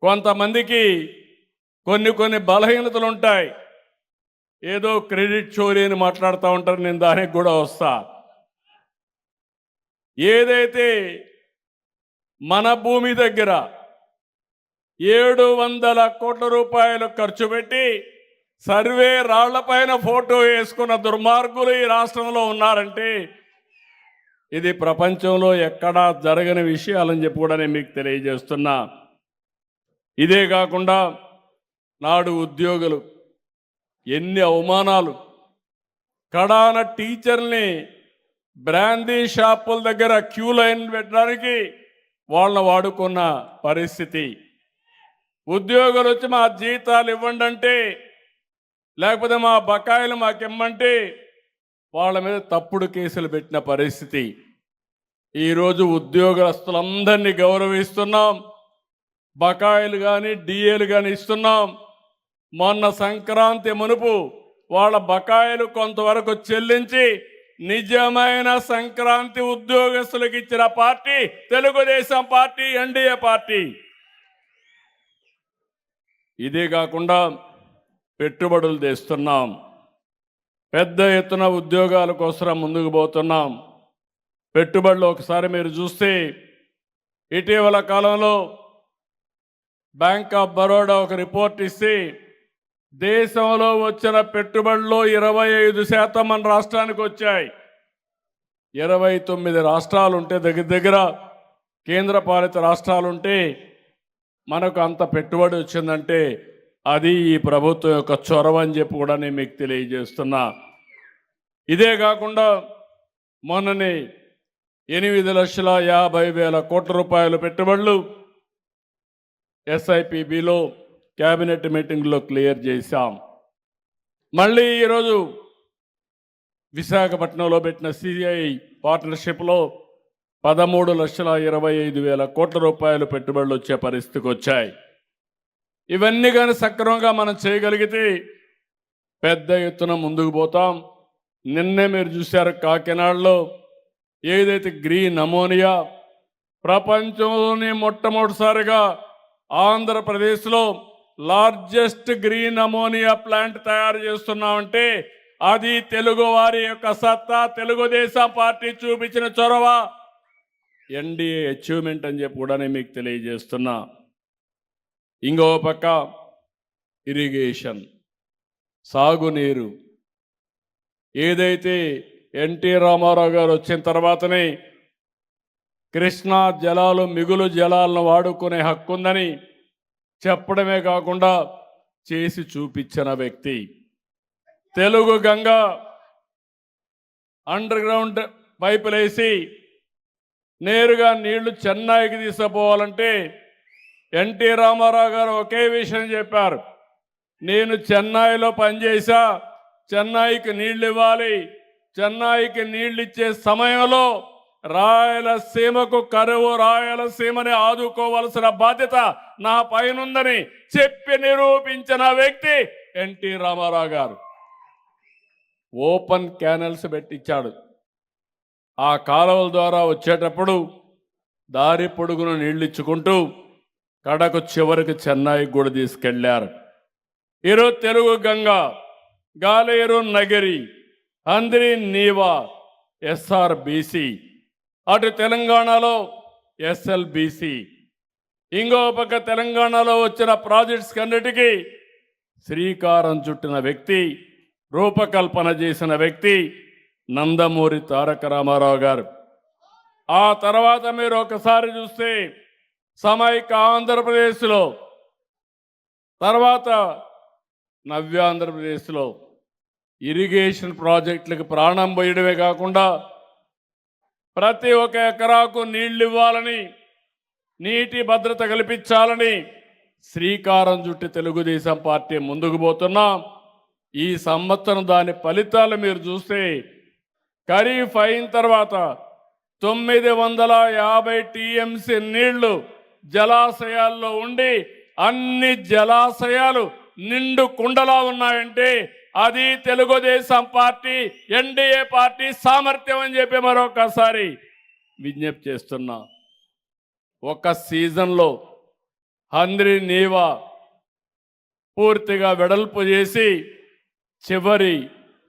కొంతమందికి కొన్ని బలహీనతలు ఉంటాయి. ఏదో క్రెడిట్ చోరీ అని మాట్లాడుతూ ఉంటారు. నేను దానికి కూడా వస్తా. ఏదైతే మన భూమి దగ్గర 700 కోట్ల రూపాయలు ఖర్చు పెట్టి సర్వే రాళ్లపైన ఫోటో వేసుకున్న దుర్మార్గులు ఈ రాష్ట్రంలో ఉన్నారంటే ఇది ప్రపంచంలో ఎక్కడా జరగని విషయాలని చెప్పి కూడా నేను మీకు తెలియజేస్తున్నా. ఇదే కాకుండా నాడు ఉద్యోగులు ఎన్ని అవమానాలు, కడాన టీచర్ని బ్రాందీ షాపుల దగ్గర క్యూ లైన్ పెట్టడానికి వాళ్ళని వాడుకున్న పరిస్థితి. ఉద్యోగులు వచ్చి మా జీతాలు ఇవ్వండి అంటే, లేకపోతే మా బకాయిలు మాకు ఇమ్మంటే వాళ్ళ మీద తప్పుడు కేసులు పెట్టిన పరిస్థితి. ఈరోజు ఉద్యోగస్తులందరినీ గౌరవిస్తున్నాం. బకాయిలు కానీ డిఏలు కానీ ఇస్తున్నాం. మొన్న సంక్రాంతి మునుపు వాళ్ళ బకాయిలు కొంతవరకు చెల్లించి నిజమైన సంక్రాంతి ఉద్యోగస్తులకు ఇచ్చిన party Telugu Desam party, NDA party. ఇదే కాకుండా పెట్టుబడులు తెస్తున్నాం. పెద్ద ఎత్తున ఉద్యోగాల కోసం ముందుకు పోతున్నాం. పెట్టుబడులు ఒకసారి మీరు చూస్తే ఇటీవల కాలంలో బ్యాంక్ ఆఫ్ బరోడా ఒక రిపోర్ట్ ఇస్తే దేశంలో వచ్చిన పెట్టుబడుల్లో 25% మన రాష్ట్రానికి వచ్చాయి. 29 రాష్ట్రాలు ఉంటే దగ్గర కేంద్ర పాలిత రాష్ట్రాలుంటే మనకు అంత పెట్టుబడి వచ్చిందంటే అది ఈ ప్రభుత్వం యొక్క చొరవ అని చెప్పి కూడా నేను మీకు తెలియజేస్తున్నా. ఇదే కాకుండా మొన్ననే 8,50,000 కోట్ల రూపాయల పెట్టుబడులు SIPBలో క్యాబినెట్ మీటింగ్లో క్లియర్ చేశాం. మళ్ళీ ఈరోజు విశాఖపట్నంలో పెట్టిన CCI పార్ట్నర్షిప్లో 13,25,000 కోట్ల రూపాయలు పెట్టుబడులు వచ్చే పరిస్థితికి వచ్చాయి. ఇవన్నీ కానీ సక్రమంగా మనం చేయగలిగితే పెద్ద ఎత్తున ముందుకు పోతాం. నిన్నే మీరు చూశారు కాకినాడలో ఏదైతే గ్రీన్ అమోనియా ప్రపంచంలోనే మొట్టమొదటిసారిగా ఆంధ్రప్రదేశ్లో లార్జెస్ట్ గ్రీన్ అమోనియా ప్లాంట్ తయారు చేస్తున్నామంటే అది తెలుగు వారి యొక్క సత్తా, తెలుగుదేశం పార్టీ చూపించిన చొరవ, ఎన్డీఏ అచీవ్మెంట్ అని చెప్పి కూడా నేను మీకు తెలియజేస్తున్నా. ఇంకో పక్క ఇరిగేషన్, సాగునీరు. ఏదైతే ఎన్టీ రామారావు గారు వచ్చిన తర్వాతనే కృష్ణా జలాలు మిగులు జలాలను వాడుకునే హక్కు ఉందని చెప్పడమే కాకుండా చేసి చూపించిన వ్యక్తి. తెలుగు గంగ అండర్ గ్రౌండ్ పైపులు వేసి నేరుగా నీళ్లు చెన్నైకి తీసుకుపోవాలంటే ఎన్టీ రామారావు గారు ఒకే విషయం చెప్పారు. నేను చెన్నైలో పనిచేసా, చెన్నైకి నీళ్లు ఇవ్వాలి. చెన్నైకి నీళ్లు ఇచ్చే సమయంలో రాయలసీమకు కరువు, రాయలసీమని ఆదుకోవాల్సిన బాధ్యత నా పైనుందని చెప్పి నిరూపించిన వ్యక్తి ఎన్టీ రామారావు గారు. ఓపెన్ క్యానల్స్ పెట్టించాడు. ఆ కాలువల ద్వారా వచ్చేటప్పుడు దారి పొడుగును నీళ్లు ఇచ్చుకుంటూ కడకు చివరికి చెన్నైకి కూడా తీసుకెళ్లారు. ఈరోజు తెలుగు గంగ, గాలేరు నగరి, అంద్రి నీవా, SRBC, అటు తెలంగాణలో SLBC, ఇంకో పక్క తెలంగాణలో వచ్చిన ప్రాజెక్ట్స్ అన్నిటికీ శ్రీకారం చుట్టిన వ్యక్తి, రూపకల్పన చేసిన వ్యక్తి నందమూరి తారక రామారావు గారు. ఆ తర్వాత మీరు ఒకసారి చూస్తే సమైక్య ఆంధ్రప్రదేశ్లో, తర్వాత నవ్యాంధ్రప్రదేశ్లో ఇరిగేషన్ ప్రాజెక్టులకు ప్రాణం పోయడమే కాకుండా ప్రతి ఒక్క ఎకరాకు నీళ్లు ఇవ్వాలని, నీటి భద్రత కల్పించాలని శ్రీకారం చుట్టి తెలుగుదేశం పార్టీ ముందుకు పోతున్నాం. ఈ సంవత్సరం దాని ఫలితాలు మీరు చూస్తే ఖరీఫ్ అయిన తర్వాత 950 TMC నీళ్లు జలాశయాల్లో ఉండి అన్ని జలాశయాలు నిండు కుండలా ఉన్నాయంటే అది తెలుగుదేశం పార్టీ, ఎన్డీఏ పార్టీ సామర్థ్యం అని చెప్పి మరొకసారి విజ్ఞప్తి చేస్తున్నా. ఒక సీజన్లో హంద్రి నీవా పూర్తిగా వెడల్పు చేసి చివరి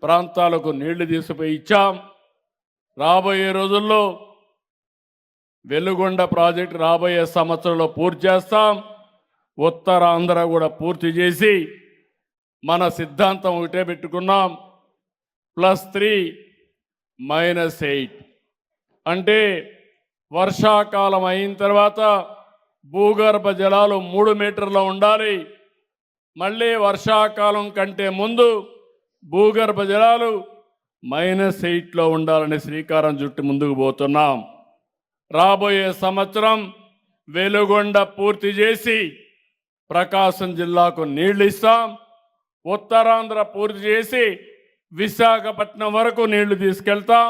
ప్రాంతాలకు నీళ్లు తీసుకుపోయి ఇచ్చాం. రాబోయే రోజుల్లో వెలుగొండ ప్రాజెక్టు రాబోయే సంవత్సరంలో పూర్తి చేస్తాం. ఉత్తరాంధ్ర కూడా పూర్తి చేసి మన సిద్ధాంతం ఒకటే పెట్టుకున్నాం, +3 -8 అంటే వర్షాకాలం అయిన తర్వాత భూగర్భ జలాలు 3 మీటర్ల ఉండాలి. మళ్ళీ వర్షాకాలం కంటే ముందు భూగర్భ జలాలు -8లో ఉండాలని శ్రీకారం చుట్టి ముందుకు పోతున్నాం. రాబోయే సంవత్సరం వెలుగొండ పూర్తి చేసి ప్రకాశం జిల్లాకు నీళ్లు ఇస్తాం. ఉత్తరాంధ్ర పూర్తి చేసి విశాఖపట్నం వరకు నీళ్లు తీసుకెళ్తాం.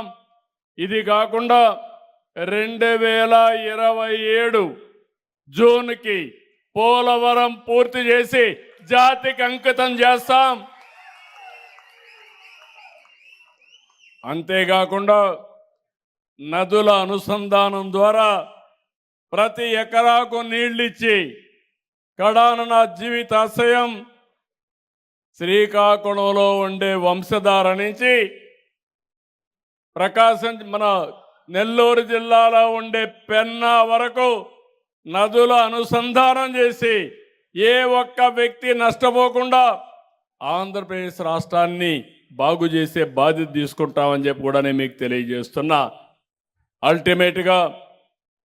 ఇది కాకుండా 2027 జూన్కి పోలవరం పూర్తి చేసి జాతికి అంకితం చేస్తాం. అంతేకాకుండా నదుల అనుసంధానం ద్వారా ప్రతి ఎకరాకు నీళ్ళిచ్చి కడాన నా జీవితాశయం శ్రీకాకుళంలో ఉండే వంశధార నుంచి ప్రకాశం మన నెల్లూరు జిల్లాలో ఉండే పెన్నా వరకు నదుల అనుసంధానం చేసి ఏ ఒక్క వ్యక్తి నష్టపోకుండా ఆంధ్రప్రదేశ్ రాష్ట్రాన్ని బాగు చేసే బాధ్యత తీసుకుంటామని చెప్పి కూడా నేను మీకు తెలియజేస్తున్నా. అల్టిమేట్గా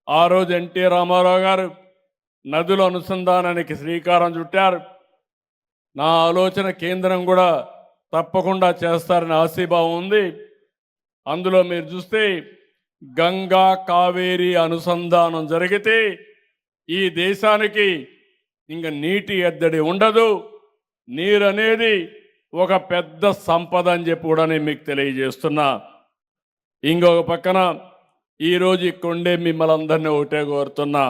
ఆ రోజు ఎన్టీ రామారావు గారు నదుల అనుసంధానానికి శ్రీకారం చుట్టారు. నా ఆలోచన కేంద్రం కూడా తప్పకుండా చేస్తారని ఆశీభావం ఉంది. అందులో మీరు చూస్తే గంగా కావేరి అనుసంధానం జరిగితే ఈ దేశానికి ఇంకా నీటి ఎద్దడి ఉండదు. నీరు అనేది ఒక పెద్ద సంపద అని చెప్పి కూడా నేను మీకు తెలియజేస్తున్నా. ఇంకొక పక్కన ఈరోజు ఇక్కడుండే మిమ్మల్ని అందరినీ ఒకటే కోరుతున్నా,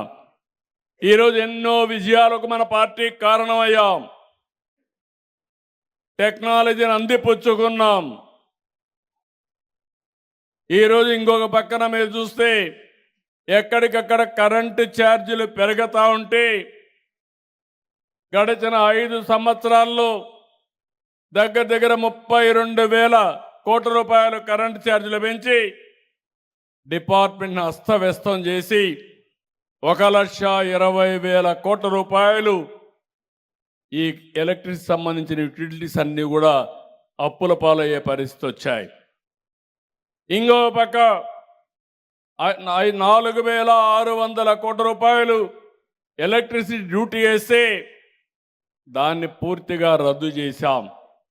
ఈరోజు ఎన్నో విజయాలకు మన పార్టీకి కారణమయ్యాం. టెక్నాలజీని అందిపుచ్చుకున్నాం. ఈరోజు ఇంకొక పక్కన మీరు చూస్తే ఎక్కడికక్కడ కరెంటు ఛార్జీలు పెరుగుతూ ఉంటే గడిచిన 5 సంవత్సరాల్లో దగ్గర 32,000 కోట్ల రూపాయలు కరెంటు ఛార్జీలు పెంచి డిపార్ట్మెంట్ని అస్తవ్యస్తం చేసి 1,20,000 కోట్ల రూపాయలు ఈ ఎలక్ట్రిసిటీ సంబంధించిన యూటిలిటీస్ అన్నీ కూడా అప్పుల పాలయ్యే పరిస్థితి వచ్చాయి. ఇంకో పక్క 4,600 కోట్ల రూపాయలు ఎలక్ట్రిసిటీ డ్యూటీ వేస్తే దాన్ని పూర్తిగా రద్దు చేశాం.